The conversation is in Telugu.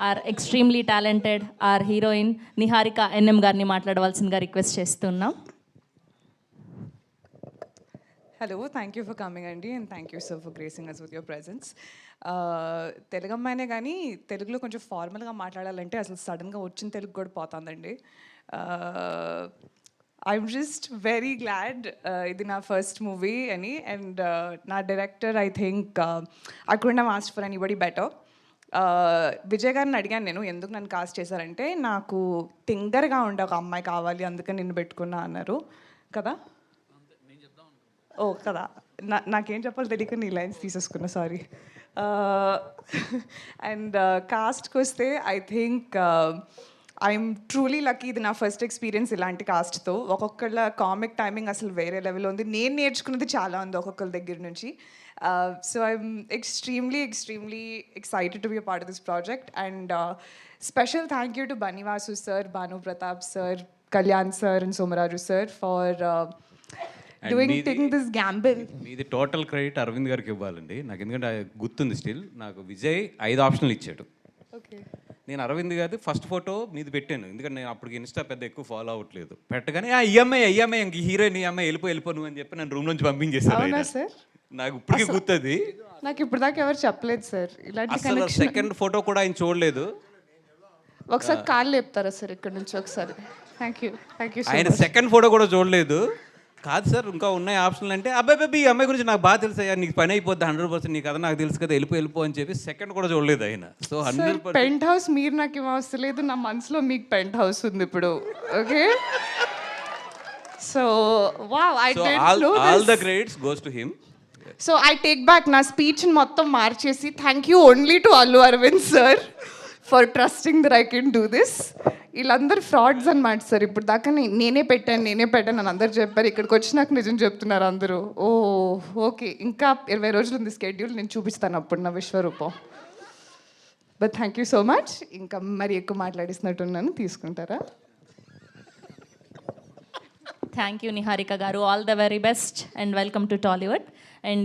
Are extremely talented our heroine Niharika N M గారిని మాట్లాడవలసిందిగా రిక్వెస్ట్ చేస్తున్నాం. Hello, thank you for coming, Andy, and thank you, sir, for gracing us with your presence. Telugu అమ్మాయినే కానీ తెలుగులో కొంచెం ఫార్మల్గా మాట్లాడాలంటే అసలు సడన్గా వచ్చిన తెలుగు కూడా పోతుందండి. ఐఎమ్ జస్ట్ వెరీ గ్లాడ్ ఇది నా ఫస్ట్ మూవీ అని. అండ్ నా director I think I couldn't have asked for anybody better. Vijay గారిని అడిగాను నేను ఎందుకు నన్ను కాస్ట్ చేశారంటే నాకు తింగర్గా ఉండే ఒక అమ్మాయి కావాలి అందుకని నిన్ను పెట్టుకున్నా అన్నారు కదా. ఓ కదా, నాకేం చెప్పాలో తెలియక నీ లైన్స్ తీసేసుకున్నా, సారీ. అండ్ కాస్ట్కి వస్తే I think I'm truly lucky. ఇది నా ఫస్ట్ ఎక్స్పీరియన్స్ ఇలాంటి కాస్ట్తో. ఒక్కొక్కళ్ళ కామిక్ టైమింగ్ అసలు వేరే లెవెల్ ఉంది. నేను నేర్చుకున్నది చాలా ఉంది ఒక్కొక్కరి దగ్గర నుంచి. So I'm extremely excited to be a part of this project. And special thank you to Banivasu sir, Bhanu Pratap sir, Kalyan sir and Somaraju sir for taking this gamble. మీది టోటల్ క్రెడిట్ అరవింద్ గారికి ఇవ్వాలండి నాకు, ఎందుకంటే గుర్తుంది స్టిల్. నాకు విజయ్ 5 ఆప్షన్లు ఇచ్చాడు. ఓకే, నేను అరవింద్ గారి ఫస్ట్ ఫోటో మీది పెట్టాను, ఎందుకంటే నేను అప్పటికి ఇన్స్టా పెద్ద ఎక్కువ ఫాలో అవ్వట్లేదు. పెట్టగానే ఈఎంఐ ఇంక హీరోయిన్ ఈఎంఐ వెళ్ళిపో నువ్వు అని చెప్పి నన్ను రూమ్ నుంచి పంపించేశారు. అవునా సార్? నాకు ఇప్పటికీ గుర్తుంది. నాకు ఇప్పుడు దాకా ఎవరు చెప్పలేదు సార్ ఇలాంటి అసలు కనెక్షన్. సెకండ్ ఫోటో కూడా ఆయన చూడలేదు. ఒకసారి కాళ్ళు లేపుతారా సార్ ఇక్కడ నుంచి ఒకసారి? థ్యాంక్ యూ సో ఆయన మచ్. సెకండ్ ఫోటో కూడా చూడలేదు. కాదు సార్ ఇంకా ఉన్నాయి ఆప్షన్లు అంటే, అబ్బాయి ఈ అమ్మాయి గురించి నాకు బాగా తెలుసు అయ్యా, నీకు పని అయిపోద్ది 100%, నీకు కదా నాకు తెలుసు కదా, వెళ్ళిపో అని చెప్పి సెకండ్ కూడా చూడలేదు ఆయన. సో 100% పెంట్ హౌస్ మీరు నాకు ఏం అవసరం లేదు, నా మనసులో మీకు పెంట్ హౌస్ ఉంది ఇప్పుడు. Okay, so wow, I don't know all the credits goes to him. So I take back నా స్పీచ్ని మొత్తం మార్చేసి thank you only to Allu Aravind sir for trusting that I can do this. వీళ్ళందరూ ఫ్రాడ్స్ అనమాట సార్. ఇప్పుడు దాకా నేనే పెట్టాను అని అందరు చెప్పారు. ఇక్కడికి వచ్చి నాకు నిజం చెప్తున్నారు అందరూ. ఓ ఓకే, ఇంకా 20 రోజులు ఉంది స్కెడ్యూల్, నేను చూపిస్తాను అప్పుడు నా విశ్వరూపం. But thank you so much. ఇంకా మరి ఎక్కువ మాట్లాడిస్తున్నట్టున్నాను, తీసుకుంటారా? Thank you Niharika garu. All the very best and welcome to Tollywood. And